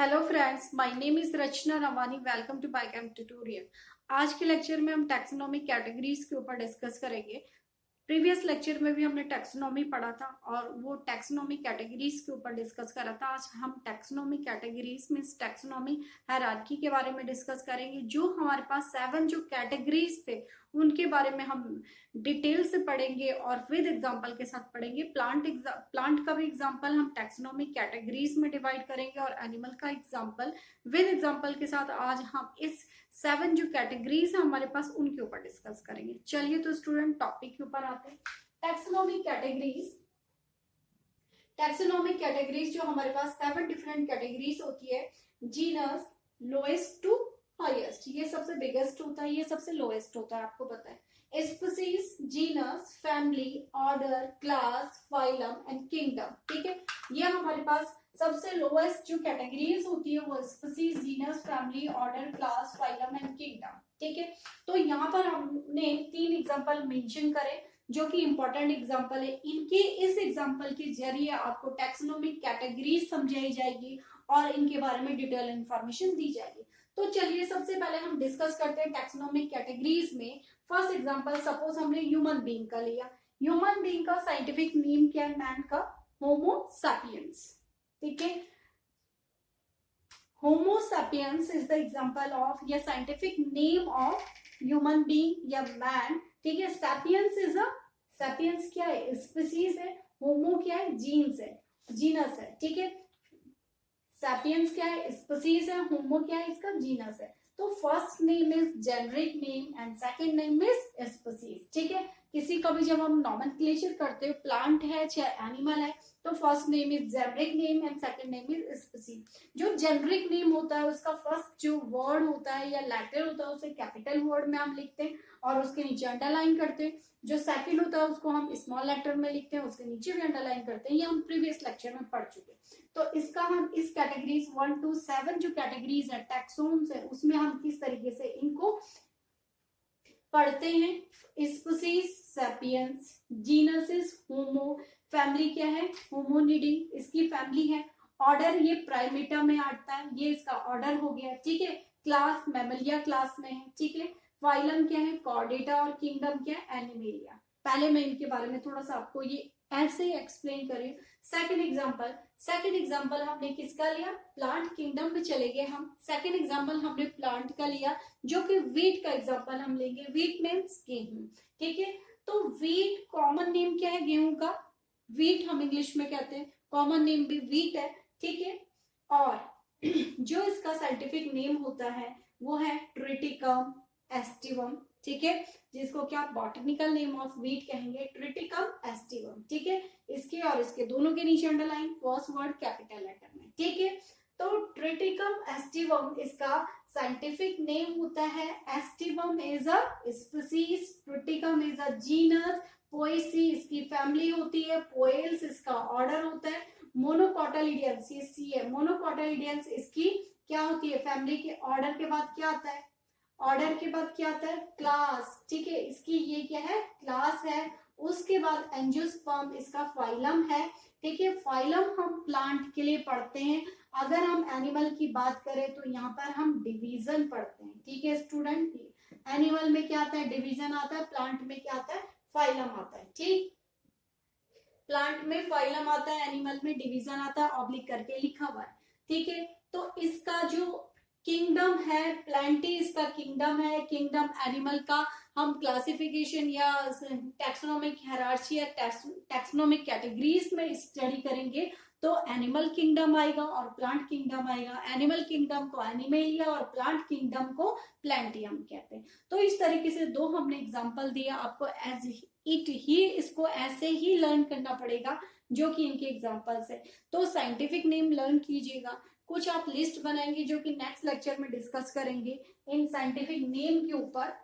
Hello friends, my name is Rachna Rawani. Welcome to Bycam tutorial. आज के lecture में हम टैक्सोनॉमिक कैटेगरीज के ऊपर डिस्कस करेंगे। प्रीवियस लेक्चर में भी हमने टैक्सोनॉमी पढ़ा था और वो टैक्सोनॉमिक कैटेगरीज के ऊपर डिस्कस करा था। आज हम taxonomic categories means taxonomy hierarchy के बारे में डिस्कस करेंगे। जो हमारे पास 7 जो कैटेगरीज थे उनके बारे में हम डिटेल से पढ़ेंगे और विद एग्जांपल के साथ पढ़ेंगे। प्लांट का भी एग्जांपल हम टैक्सोनॉमिक कैटेगरीज में डिवाइड करेंगे और एनिमल का एग्जांपल विद एग्जांपल के साथ आज हम इस 7 जो कैटेगरीज है हमारे पास उनके ऊपर डिस्कस करेंगे। चलिए तो स्टूडेंट टॉपिक के ऊपर आते हैं। टैक्सोनॉमिक कैटेगरीज जो हमारे पास 7 डिफरेंट कैटेगरीज होती है। जीनस, लोएस्ट टू हाईएस्ट, ये सबसे बिगेस्ट होता है, ये सबसे लोएस्ट होता है, आपको पता है। Species, genus, family, order, class, phylum and kingdom. ठीक है, ये हमारे पास सबसे लोएस्ट जो कैटेगरीज होती है वो species, genus, family, order, class, phylum and kingdom. ठीक है, तो यहाँ पर हमने 3 एग्जांपल मेंशन करे जो कि इंपॉर्टेंट एग्जांपल है। इनके इस एग्जांपल के जरिए आपको टैक्सोनॉमिक कैटेगरीज समझाई जाएगी और इनके बारे में डिटेल इंफॉर्मेशन दी जाएगी। तो चलिए सबसे पहले हम डिस्कस करते हैं टैक्सोनॉमिक कैटेगरीज में। फर्स्ट एग्जांपल सपोज हमने ह्यूमन बीइंग का लिया। ह्यूमन बीइंग का साइंटिफिक नेम क्या है? मैन का होमो सैपियंस। ठीक है, Homo sapiens is the example of या scientific name of human being या मैन। ठीक है, सैपियंस इज अ सैपियंस क्या है? स्पीसीज है। होमो क्या है? जीन्स है, जीनस है। ठीक है, सैपियंस क्या है? स्पीसीज है। होमो क्या है? इसका जीनस है। तो first name is generic name and second name is species. ठीक है, किसी का भी जब हम नॉमेनक्लेचर करते हैं, प्लांट है चाहे एनिमल है, तो first name is generic name and second name is species. जो जेनरिक नेम होता है उसका फर्स्ट जो वर्ड होता है या लेटर होता है उसे कैपिटल वर्ड में हम लिखते हैं और उसके नीचे अंडरलाइन करते हैं। जो सेकंड होता है उसको हम स्मॉल लेटर में लिखते हैं, उसके नीचे भी अंडरलाइन करते हैं। ये हम प्रीवियस लेक्चर में पढ़ चुके हैं। तो इसका हम इस कैटेगरीज 1 to 7 जो कैटेगरीज है टैक्सोन्स है उसमें हम किस तरीके से इनको पढ़ते हैं। Species sapiens, genus is homo, family क्या है? होमोनिडी, इसकी फैमिली है। ऑर्डर ये प्राइमेटा में आता है, ये इसका ऑर्डर हो गया। ठीक है, क्लास मैमलिया क्लास में है। ठीक है, फाइलम क्या है? कॉर्डेटा और किंगडम क्या है? एनिमेलिया। पहले मैं इनके बारे में थोड़ा सा आपको ये ऐसे ही एक्सप्लेन करें। सेकंड एग्जांपल हमने किसका लिया? प्लांट किंगडम में चले गए हम। सेकंड एग्जांपल हमने प्लांट का लिया जो कि वीट का एग्जांपल हम लेंगे। वीट मीन्स गेहूं। ठीक है, तो वीट कॉमन नेम क्या है गेहूं का? वीट हम इंग्लिश में कहते हैं, कॉमन नेम भी वीट है। ठीक है, और जो इसका साइंटिफिक नेम होता है वो है ट्रिटिकम एस्टिवम। ठीक है, जिसको क्या बॉटनिकल नेम ऑफ वीट कहेंगे? Triticum aestivum. ठीक है, इसके और इसके दोनों के नीचे underline, first word capital letter में। ठीक है, तो ट्रिटिकम एस्टिवम इसका साइंटिफिक नेम होता है। Aestivum is a species, Triticum is a genus, Poaceae इसकी फैमिली होती है, पोएल्स इसका ऑर्डर होता है, मोनोकोटालिडियंस ये सी है, मोनोकोटालिडियंस इसकी क्या होती है? फैमिली के ऑर्डर के बाद क्या आता है? ऑर्डर के बाद क्या आता है? क्लास। ठीक है, इसकी ये क्या है? क्लास है। उसके बाद एंजियोस्पर्म इसका फाइलम है। ठीक है, फाइलम हम प्लांट के लिए पढ़ते हैं। अगर हम एनिमल की बात करें तो यहाँ पर हम डिवीजन पढ़ते हैं। ठीक है स्टूडेंट, एनिमल में क्या आता है? डिवीजन आता है। प्लांट में क्या आता है? फाइलम आता है। ठीक, प्लांट में फाइलम आता है, एनिमल में डिवीजन आता है, ऑब्लिक करके लिखा हुआ है। ठीक है, तो इसका जो किंगडम है, प्लांटी इसका किंगडम है। किंगडम एनिमल का हम क्लासिफिकेशन या टैक्सोनॉमिक हायरार्की या टैक्सोनॉमिक कैटेगरीज में स्टडी करेंगे तो एनिमल किंगडम आएगा और प्लांट किंगडम आएगा। एनिमल किंगडम को एनिमेलिया और प्लांट किंगडम को प्लांटियम कहते हैं। तो इस तरीके से दो हमने एग्जांपल दिया आपको, एज इट ही इसको ऐसे ही लर्न करना पड़ेगा जो कि इनके एग्जांपल्स है। तो साइंटिफिक नेम लर्न कीजिएगा, कुछ आप लिस्ट बनाएंगे जो कि नेक्स्ट लेक्चर में डिस्कस करेंगे इन साइंटिफिक नेम के ऊपर।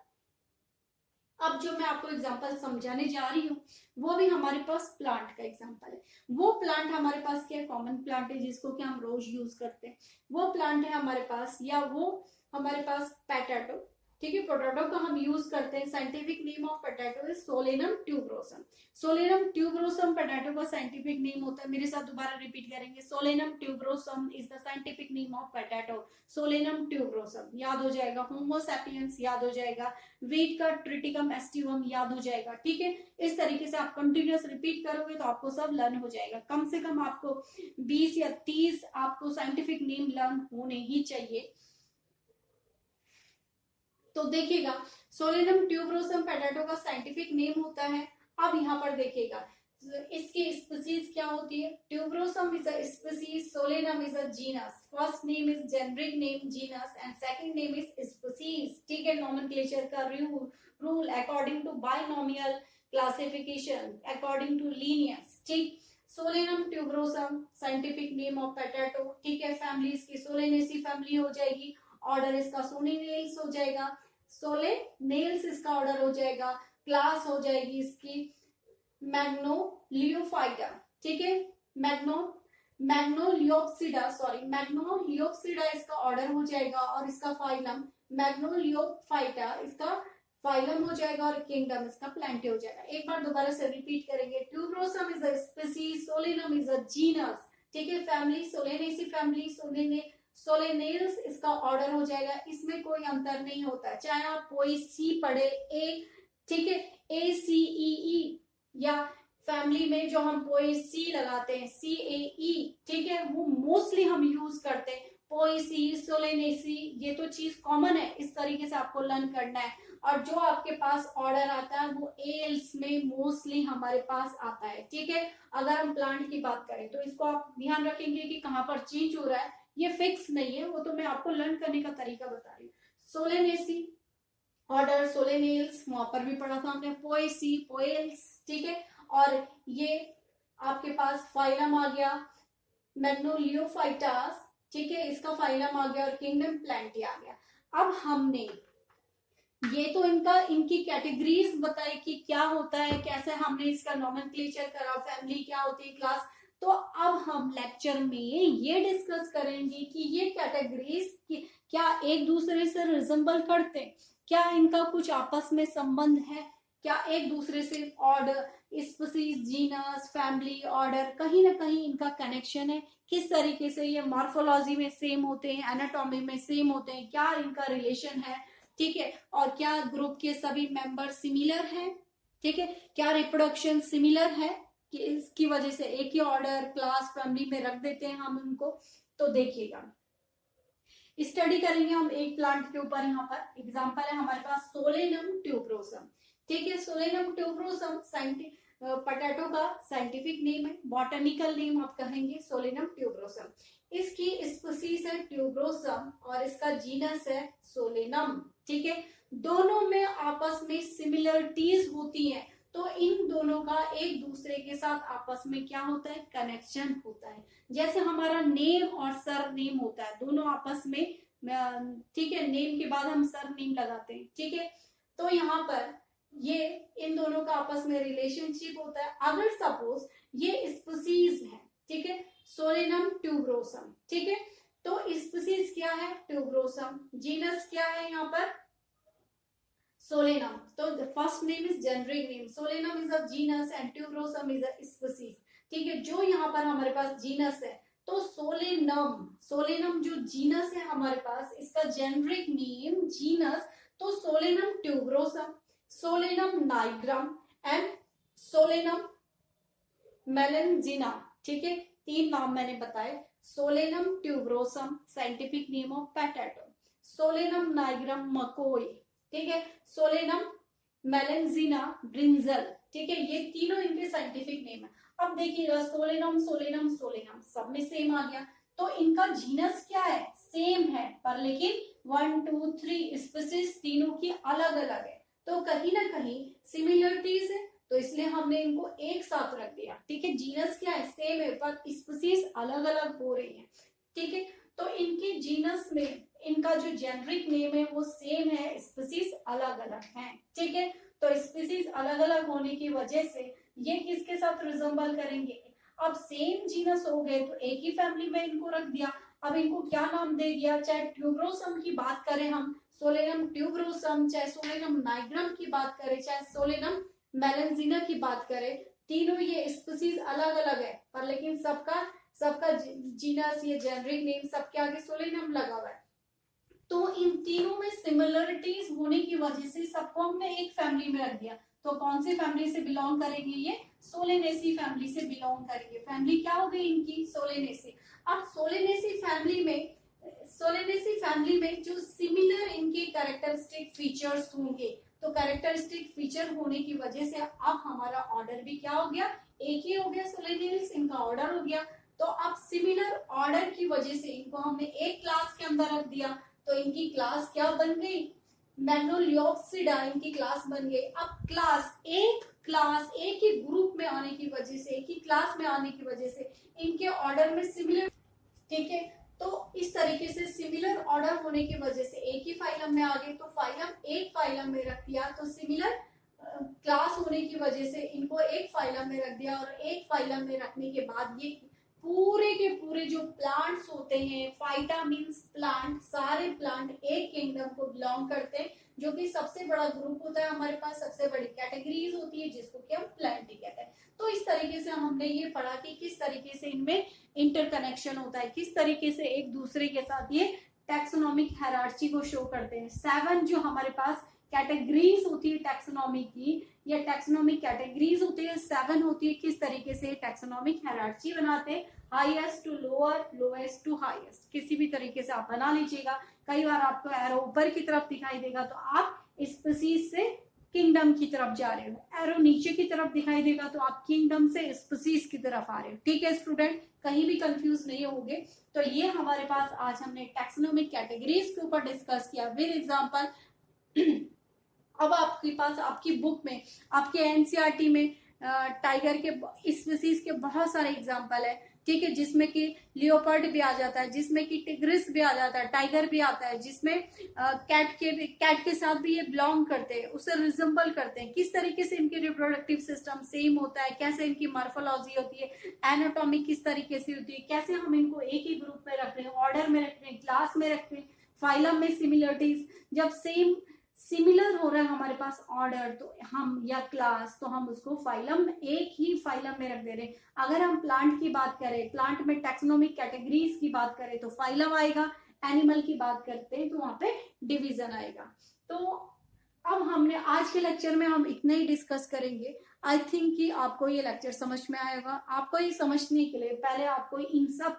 अब जो मैं आपको एग्जांपल समझाने जा रही हूँ वो भी हमारे पास प्लांट का एग्जांपल है। वो प्लांट हमारे पास क्या कॉमन प्लांट है जिसको कि हम रोज यूज करते हैं, वो प्लांट है हमारे पास, या वो हमारे पास पैटाटो, ठीक है, पोटैटो का हम यूज करते हैं। Scientific name of potato is Solanum tuberosum. Solanum tuberosum potato का साइंटिफिक नेम होता है। मेरे साथ दोबारा रिपीट करेंगे, Solanum tuberosum is the scientific name of potato. Solanum tuberosum याद हो जाएगा, होमो सैपियंस याद हो जाएगा, वीट का ट्रिटिकम एस्टिवम याद हो जाएगा। ठीक है, इस तरीके से आप कंटिन्यूअस रिपीट करोगे तो आपको सब लर्न हो जाएगा। कम से कम आपको 20 या 30 आपको साइंटिफिक नेम लर्न होने ही चाहिए। तो देखिएगा, सोलेनम ट्यूबरोसम पोटैटो का साइंटिफिक नेम होता है। अब यहाँ पर देखिएगा इसकी स्पीसीज क्या होती है। Tuberosum is a species, Solanum is a genus. First name is generic name genus and second name is species. ठीक है, नोमेनक्लेचर का rule according to binomial classification according to Linnaeus. ठीक, Solanum tuberosum scientific name of potato. ठीक है, family इसकी Solanaceae family हो जाएगी, order इसका सोलेनेल्स हो जाएगा, सोलेनेल्स इसका ऑर्डर हो जाएगा, क्लास हो जाएगी इसकी मैग्नोलियोफाइटा। ठीक है, मैग्नोलियोप्सिडा इसका ऑर्डर हो जाएगा और इसका फाइलम मैग्नोलियोफाइटा इसका फाइलम हो जाएगा और किंगडम इसका प्लांटे हो जाएगा। एक बार दोबारा से रिपीट करेंगे, tuberosum is a species, Solanum is a genus. ठीक है, फैमिली सोलेनेसी फैमिली, सोलेनेल्स इसका ऑर्डर हो जाएगा। इसमें कोई अंतर नहीं होता, चाहे आप कोई सी पढ़े ए, ठीक है, ACEE, या फैमिली में जो हम पोएसी लगाते हैं CAE, ठीक है, वो मोस्टली हम यूज करते हैं। पोएसी, सोलेनेसी, ये तो चीज कॉमन है, इस तरीके से आपको लर्न करना है। और जो आपके पास ऑर्डर आता है वो एल्स में मोस्टली हमारे पास आता है। ठीक है, अगर हम प्लांट की बात करें तो इसको आप ध्यान रखेंगे कि कहाँ पर चेंज हो रहा है, ये फिक्स नहीं है, वो तो मैं आपको लर्न करने का तरीका बता रही हूँ। सोलेनेसी ऑर्डर सोलेनेल्स, वहां पर भी पढ़ा था हमने, पोएसी, पोएल्स। ठीक है, और ये आपके पास फाइलम आ गया मैग्नोलियोफाइटास। ठीक है, इसका फाइलम आ गया और किंगडम प्लांटी आ गया। अब हमने ये तो इनकी कैटेगरीज बताई कि क्या होता है, कैसे हमने इसका नोमेनक्लेचर करा, फैमिली क्या होती है, क्लास। तो अब हम लेक्चर में ये डिस्कस करेंगे कि ये कैटेगरीज क्या एक दूसरे से रिजेंबल करते हैं, क्या इनका कुछ आपस में संबंध है, क्या एक दूसरे से order, species, genus, family, order, कहीं ना कहीं इनका कनेक्शन है, किस तरीके से ये मॉर्फोलॉजी में सेम होते हैं, एनाटॉमी में सेम होते हैं, क्या इनका रिलेशन है। ठीक है, और क्या ग्रुप के सभी मेंबर सिमिलर हैं। ठीक है, क्या रिप्रोडक्शन सिमिलर है कि इसकी वजह से एक ही ऑर्डर, क्लास, फैमिली में रख देते हैं हम उनको। तो देखिएगा, स्टडी करेंगे हम एक प्लांट के ऊपर। यहाँ पर एग्जांपल है हमारे पास सोलेनम ट्यूबरोसम। ठीक है, सोलेनम ट्यूबरोसम पोटैटो का साइंटिफिक नेम है, बॉटनिकल नेम आप कहेंगे सोलेनम ट्यूबरोसम। इसकी स्पीसीज है ट्यूबरोसम और इसका जीनस है सोलेनम। ठीक है, दोनों में आपस में सिमिलरिटीज होती हैं, तो इन दोनों का एक दूसरे के साथ आपस में क्या होता है, कनेक्शन होता है। जैसे हमारा नेम और सर नेम होता है, दोनों आपस में, ठीक है, नेम के बाद हम सर नेम लगाते हैं। ठीक है, तो यहाँ पर ये इन दोनों का आपस में रिलेशनशिप होता है। अगर सपोज ये स्पीसीज है, ठीक है, सोलेनम ट्यूबरोसम। ठीक है, तो स्पीसीज क्या है, ट्यूबरोसम, जीनस क्या है यहाँ पर, सोलेनम। तो first name is generic name, Solanum is a genus and tuberosum is a species. ठीक है, जो यहाँ पर हमारे पास जीनस है, तो सोलेनम जो जीनस है हमारे पास, इसका जेनरिक नेम जीनस, तो Solanum tuberosum, Solanum nigrum and Solanum melongena. ठीक है, 3 नाम मैंने बताए। Solanum tuberosum scientific name of potato, Solanum nigrum मकोई, ठीक है, सोलेनम मेलेंजिना ब्रिंजल। ठीक है, ये तीनों इनके साइंटिफिक नेम है। अब देखिएगा, सोलेनम सोलेनम सोलेनम सब में सेम आ गया, तो इनका जीनस क्या है, सेम है, पर लेकिन 1 2 3 स्पीसीज तीनों की अलग अलग है, तो कहीं ना कहीं सिमिलरिटीज है, तो इसलिए हमने इनको एक साथ रख दिया। ठीक है, जीनस क्या है, सेम है, पर स्पीसीज अलग अलग हो रही है। ठीक है, तो इनके जीनस में इनका जो जेनरिक नेम है वो सेम है, स्पीसीज अलग अलग हैं। ठीक है, तो स्पीसीज अलग अलग होने की वजह से ये किसके साथ रिजेंबल करेंगे, अब सेम जीनस हो गए तो एक ही फैमिली में इनको रख दिया। अब इनको क्या नाम दे दिया, चाहे ट्यूबरोसम की बात करें हम, सोलेनम ट्यूबरोसम, चाहे सोलेनम नाइग्रम की बात करें, चाहे सोलेनम मेलेंजिना की बात करें, तीनों ये स्पीसीज अलग अलग है, पर लेकिन सबका सबका जीनस या जेनरिक नेम सबके आगे सोलेनम लगा हुआ है। तो इन तीनों में सिमिलरिटीज होने की वजह से सबको हमने एक फैमिली में रख दिया। तो कौन सी फैमिली से बिलोंग करेंगे, ये सोलेनेसी फैमिली से बिलोंग करेंगे। फैमिली क्या हो गई इनकी, सोलेनेसी। अब सोलेनेसी फैमिली में जो सिमिलर इनके कैरेक्टरिस्टिक फीचर्स होंगे, तो कैरेक्टरिस्टिक फीचर होने की वजह से अब हमारा ऑर्डर भी क्या हो गया, एक ही हो गया, सोलेनेरिस इनका ऑर्डर हो गया। तो अब सिमिलर ऑर्डर की वजह से इनको हमने एक क्लास के अंदर रख दिया, तो इनकी क्लास क्या बन गई, मैग्नोलियोप्सिडा इनकी क्लास बन गई। अब क्लास एक ही ग्रुप में आने की वजह से, एक ही क्लास में आने की वजह से इनके ऑर्डर में सिमिलर, ठीक है। तो इस तरीके से सिमिलर ऑर्डर होने की वजह से एक ही फाइलम में आ गए, तो फाइलम एक फाइलम में रख दिया, तो सिमिलर क्लास होने की वजह से इनको एक फाइलम में रख दिया। और एक फाइलम में रखने के बाद ये पूरे के पूरे जो प्लांट्स होते हैं, फाइटा मीन्स प्लांट, सारे प्लांट एक किंगडम को बिलोंग करते हैं, जो कि सबसे बड़ा ग्रुप होता है हमारे पास, सबसे बड़ी कैटेगरीज होती है जिसको कि हम प्लांट ही कहते हैं। तो इस तरीके से हमने ये पढ़ा कि किस तरीके से इनमें इंटरकनेक्शन होता है, किस तरीके से एक दूसरे के साथ ये टैक्सोनॉमिक हायरार्ची को शो करते हैं। 7 जो हमारे पास कैटेगरीज होती है टैक्सोनॉमी की, या टैक्सोनॉमिक कैटेगरीज होती है 7 होती है, किस तरीके से टैक्सोनॉमिक हायरार्ची बनाते हैं, highest to lower, lowest to highest, किसी भी तरीके से आप बना लीजिएगा। कई बार आपको एरो ऊपर की तरफ दिखाई देगा तो आप स्पीसीज से किंगडम की तरफ जा रहे हो, एरो नीचे की तरफ दिखाई देगा तो आप किंगडम से स्पीसीज की तरफ आ रहे हो। ठीक है स्टूडेंट, कहीं भी कंफ्यूज नहीं होंगे। तो ये हमारे पास आज हमने टैक्सोनॉमिक कैटेगरीज के ऊपर डिस्कस किया विद एग्जांपल। अब आपके पास आपकी बुक में, आपके एनसीईआरटी में टाइगर के स्पीसीज के बहुत सारे एग्जांपल है, ठीक है, जिसमें कि लियोपर्ड भी आ जाता है, जिसमें कि टिग्रिस भी आ जाता है, टाइगर भी आता है, जिसमें कैट के साथ भी ये बिलोंग करते हैं, उसे रिजेंबल करते हैं। किस तरीके से इनके रिप्रोडक्टिव सिस्टम सेम होता है, कैसे इनकी मॉर्फोलॉजी होती है, एनाटॉमी किस तरीके से होती है, कैसे हम इनको एक ही ग्रुप में रख रहे हैं, ऑर्डर में रख रहे हैं, क्लास में रख रहे हैं, फाइलम में सिमिलरिटीज, जब सेम सिमिलर हो रहा है हमारे पास ऑर्डर तो हम, या क्लास, तो हम उसको फाइलम, एक ही फाइलम में रख दे रहे हैं। अगर हम प्लांट की बात करें, प्लांट में टैक्सोनॉमिक कैटेगरीज की बात करें तो फाइलम आएगा, एनिमल की बात करते हैं तो वहां पे डिवीजन आएगा। तो अब हमने आज के लेक्चर में हम इतना ही डिस्कस करेंगे। आई थिंक कि आपको ये लेक्चर समझ में आएगा। आपको ये समझने के लिए पहले आपको इन सब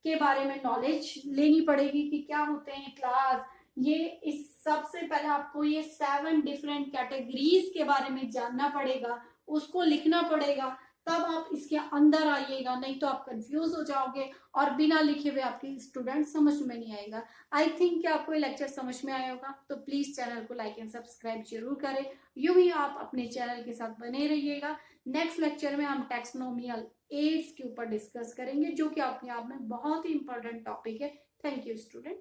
के बारे में नॉलेज लेनी पड़ेगी कि क्या होते हैं क्लास, ये इस सबसे पहले आपको ये 7 डिफरेंट कैटेगरीज के बारे में जानना पड़ेगा, उसको लिखना पड़ेगा, तब आप इसके अंदर आइएगा, नहीं तो आप कंफ्यूज हो जाओगे और बिना लिखे हुए आपके स्टूडेंट समझ में नहीं आएगा। आई थिंक कि आपको ये लेक्चर समझ में आया होगा, तो प्लीज चैनल को लाइक एंड सब्सक्राइब जरूर करें। यूं ही आप अपने चैनल के साथ बने रहिएगा। नेक्स्ट लेक्चर में हम टैक्सोनोमियल एड्स के ऊपर डिस्कस करेंगे, जो कि अपने आप में बहुत ही इंपॉर्टेंट टॉपिक है। Thank you student.